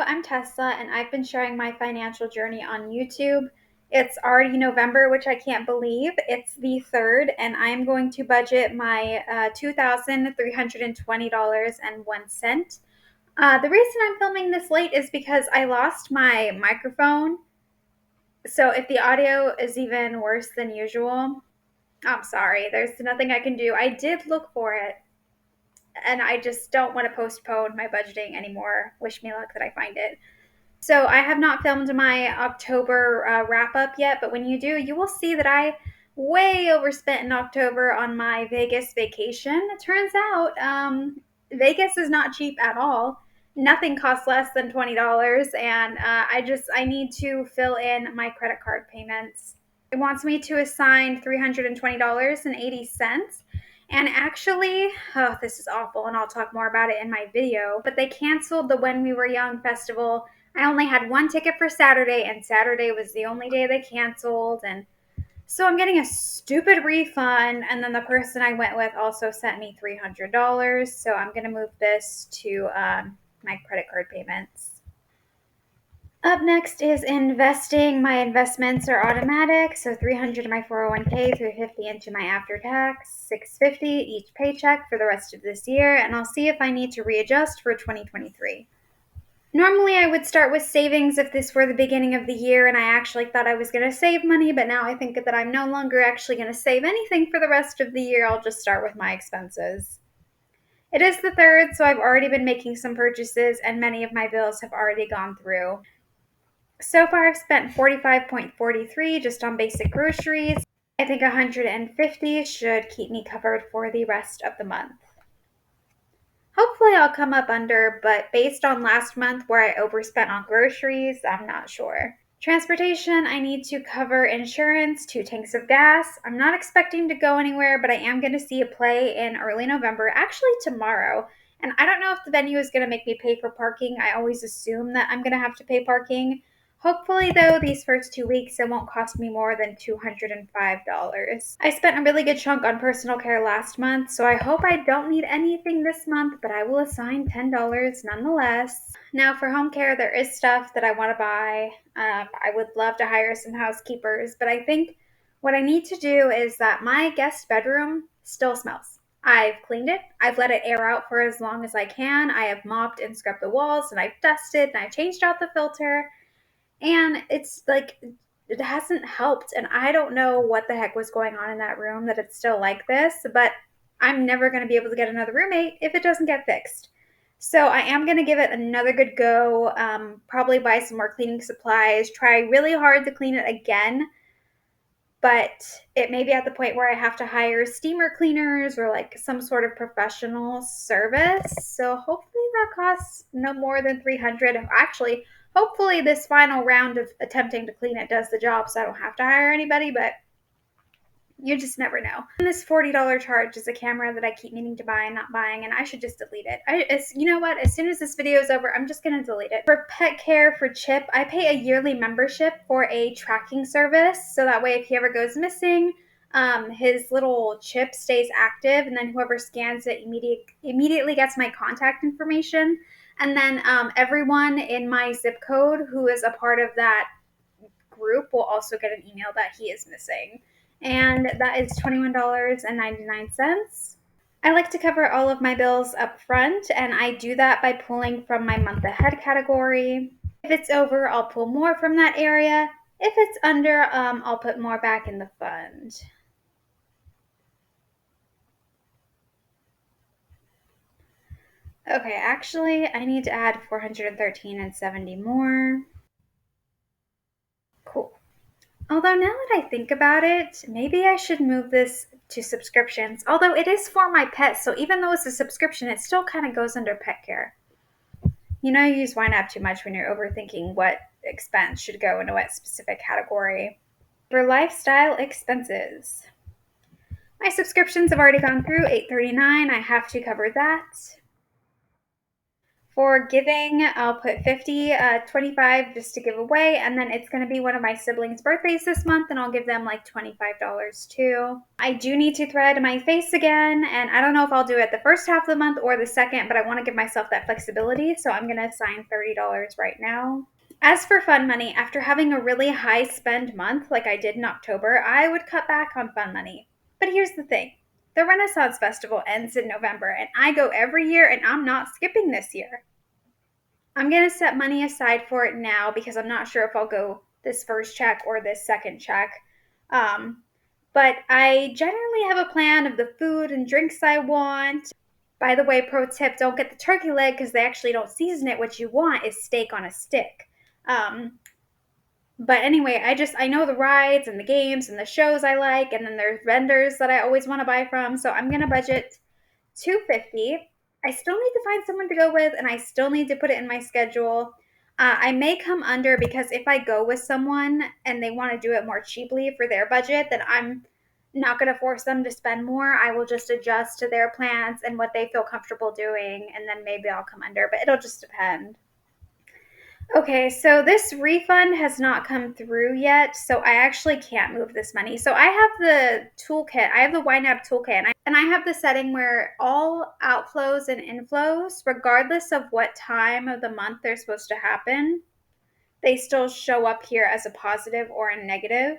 I'm Tessa, and I've been sharing my financial journey on YouTube. It's already November, which I can't believe. It's the 3rd, and I'm going to budget my $2,320.01. The reason I'm filming this late is because I lost my microphone. So if the audio is even worse than usual, I'm sorry. There's nothing I can do. I did look for it, and I just don't want to postpone my budgeting anymore. Wish me luck that I find it. So I have not filmed my October wrap up yet, but when you do, you will see that I way overspent in October on my Vegas vacation. It turns out Vegas is not cheap at all. Nothing costs less than $20, and I need to fill in my credit card payments. It wants me to assign $320.80. And actually, oh, this is awful, and I'll talk more about it in my video, but they canceled the When We Were Young festival. I only had one ticket for Saturday, and Saturday was the only day they canceled. And so I'm getting a stupid refund. And then the person I went with also sent me $300. So I'm going to move this to my credit card payments. Up next is investing. My investments are automatic, so $300 to my 401k, $350 into my after tax, $650 each paycheck for the rest of this year, and I'll see if I need to readjust for 2023. Normally I would start with savings if this were the beginning of the year and I actually thought I was going to save money, but now I think that I'm no longer actually going to save anything for the rest of the year. I'll just start with my expenses. It is the 3rd, so I've already been making some purchases and many of my bills have already gone through. So far I've spent $45.43 just on basic groceries. I think $150 should keep me covered for the rest of the month. Hopefully I'll come up under, but based on last month where I overspent on groceries, I'm not sure. Transportation, I need to cover insurance, 2 tanks of gas. I'm not expecting to go anywhere, but I am going to see a play in early November, actually tomorrow. And I don't know if the venue is going to make me pay for parking. I always assume that I'm going to have to pay parking. Hopefully, though, these first 2 weeks, it won't cost me more than $205. I spent a really good chunk on personal care last month, so I hope I don't need anything this month, but I will assign $10 nonetheless. Now, for home care, there is stuff that I want to buy. I would love to hire some housekeepers, but I think what I need to do is that my guest bedroom still smells. I've cleaned it. I've let it air out for as long as I can. I have mopped and scrubbed the walls, and I've dusted, and I've changed out the filter. And it's like, it hasn't helped. And I don't know what the heck was going on in that room that it's still like this, but I'm never going to be able to get another roommate if it doesn't get fixed. So I am going to give it another good go, probably buy some more cleaning supplies, try really hard to clean it again. But it may be at the point where I have to hire steamer cleaners or like some sort of professional service. So hopefully that costs no more than $300. Actually, hopefully this final round of attempting to clean it does the job so I don't have to hire anybody, but you just never know. And this $40 charge is a camera that I keep meaning to buy and not buying, and I should just delete it. You know what? As soon as this video is over, I'm just going to delete it. For pet care for Chip, I pay a yearly membership for a tracking service, so that way if he ever goes missing, his little chip stays active, and then whoever scans it immediately gets my contact information. And then everyone in my zip code who is a part of that group will also get an email that he is missing. And that is $21.99. I like to cover all of my bills up front, and I do that by pulling from my month ahead category. If it's over, I'll pull more from that area. If it's under, I'll put more back in the fund. Okay, actually, I need to add 413 and 70 more. Cool. Although now that I think about it, maybe I should move this to subscriptions. Although it is for my pet, so even though it's a subscription, it still kind of goes under pet care. You know, you use YNAB too much when you're overthinking what expense should go into what specific category. For lifestyle expenses, my subscriptions have already gone through $839. I have to cover that. For giving, I'll put 50, 25 just to give away, and then it's going to be one of my siblings' birthdays this month, and I'll give them like $25 too. I do need to thread my face again, and I don't know if I'll do it the first half of the month or the second, but I want to give myself that flexibility, so I'm going to assign $30 right now. As for fun money, after having a really high spend month like I did in October, I would cut back on fun money. But here's the thing. The Renaissance Festival ends in November, and I go every year, and I'm not skipping this year. I'm going to set money aside for it now because I'm not sure if I'll go this first check or this second check. Um, but I generally have a plan of the food and drinks I want. By the way, pro tip, don't get the turkey leg because they actually don't season it. What you want is steak on a stick. But anyway, I know the rides and the games and the shows I like, and then there's vendors that I always want to buy from. So I'm gonna budget 250. I still need to find someone to go with, and I still need to put it in my schedule. I may come under because if I go with someone and they want to do it more cheaply for their budget, then I'm not going to force them to spend more. I will just adjust to their plans and what they feel comfortable doing, and then maybe I'll come under, but it'll just depend. Okay, so this refund has not come through yet, so I actually can't move this money. So I have the toolkit, I have the YNAB toolkit, and I have the setting where all outflows and inflows, regardless of what time of the month they're supposed to happen, they still show up here as a positive or a negative.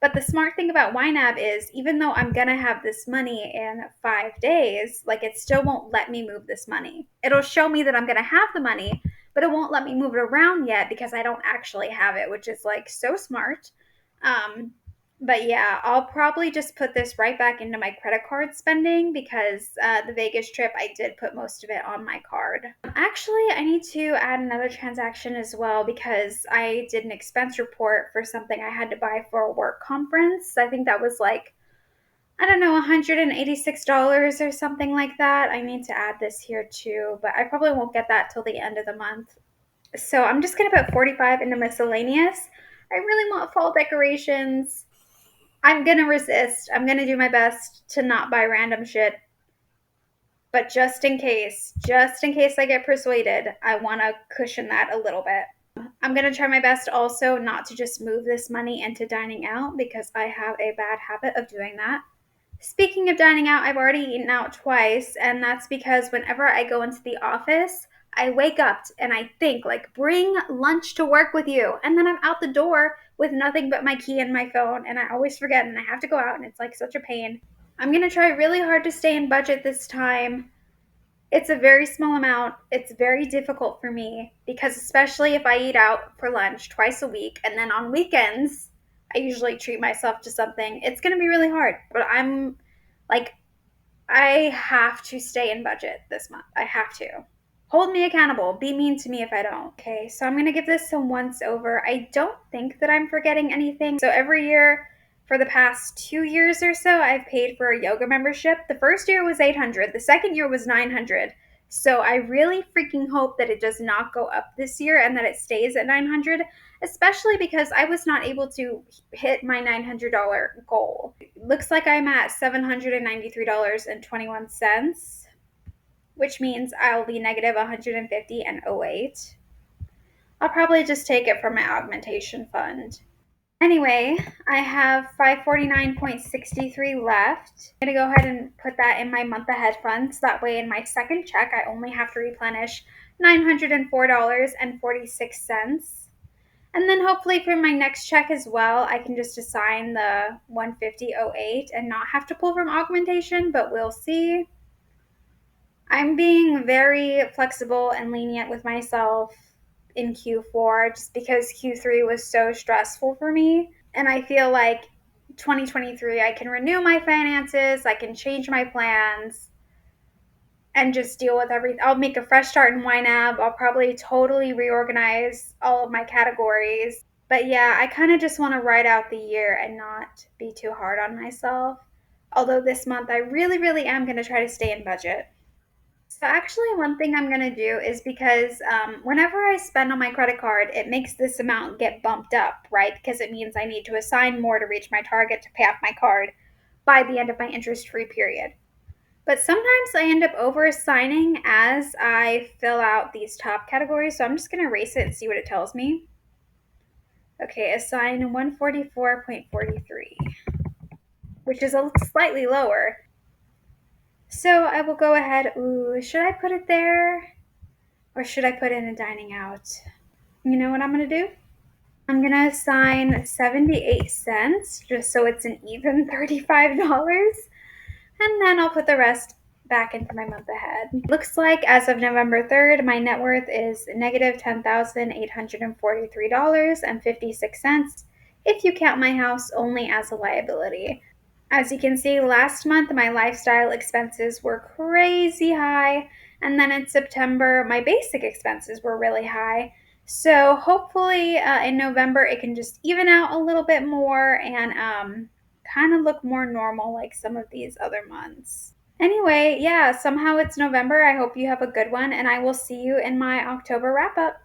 But the smart thing about YNAB is even though I'm going to have this money in 5 days, like it still won't let me move this money. It'll show me that I'm going to have the money, but it won't let me move it around yet because I don't actually have it, which is like so smart. Um, but yeah, I'll probably just put this right back into my credit card spending because the Vegas trip, I did put most of it on my card. Actually, I need to add another transaction as well because I did an expense report for something I had to buy for a work conference. I think that was like, I don't know, $186 or something like that. I need to add this here too, but I probably won't get that till the end of the month. So I'm just going to put 45 into miscellaneous. I really want fall decorations. I'm going to resist. I'm going to do my best to not buy random shit. But just in case I get persuaded, I want to cushion that a little bit. I'm going to try my best also not to just move this money into dining out because I have a bad habit of doing that. Speaking of dining out, I've already eaten out twice, and that's because whenever I go into the office, I wake up and I think, like, bring lunch to work with you. And then I'm out the door with nothing but my key and my phone, and I always forget, and I have to go out, and it's like such a pain. I'm going to try really hard to stay in budget this time. It's a very small amount. It's very difficult for me because, especially if I eat out for lunch twice a week, and then on weekends, I usually treat myself to something. It's going to be really hard, but I'm like, I have to stay in budget this month. I have to. Hold me accountable. Be mean to me if I don't. Okay, so I'm going to give this some once over. I don't think that I'm forgetting anything. So every year for the past 2 years or so, I've paid for a yoga membership. The first year was $800. The second year was $900. So I really freaking hope that it does not go up this year and that it stays at $900, especially because I was not able to hit my $900 goal. Looks like I'm at $793.21, which means I'll be negative 150.08. I'll probably just take it from my augmentation fund. Anyway, I have 549.63 left. I'm going to go ahead and put that in my month ahead fund. So that way in my second check, I only have to replenish $904.46. And then hopefully for my next check as well, I can just assign the 150.08 and not have to pull from augmentation, but we'll see. I'm being very flexible and lenient with myself in Q4 just because Q3 was so stressful for me. And I feel like 2023, I can renew my finances, I can change my plans, and just deal with everything. I'll make a fresh start in YNAB. I'll probably totally reorganize all of my categories. But yeah, I kind of just want to ride out the year and not be too hard on myself. Although this month, I really, really am going to try to stay in budget. So actually, one thing I'm going to do is because whenever I spend on my credit card, it makes this amount get bumped up, right? Because it means I need to assign more to reach my target to pay off my card by the end of my interest-free period. But sometimes I end up over assigning as I fill out these top categories. So I'm just going to erase it and see what it tells me. Okay, assign 144.43, which is a slightly lower. So I will go ahead. Ooh, should I put it there? Or should I put in a dining out? You know what I'm going to do? I'm going to assign 78 cents just so it's an even $35. And then I'll put the rest back into my month ahead. Looks like as of November 3rd, my net worth is negative $10,843.56 if you count my house only as a liability. As you can see, last month my lifestyle expenses were crazy high, and then in September my basic expenses were really high. So hopefully in November it can just even out a little bit more and kind of look more normal like some of these other months. Anyway, yeah, somehow it's November. I hope you have a good one, and I will see you in my October wrap up.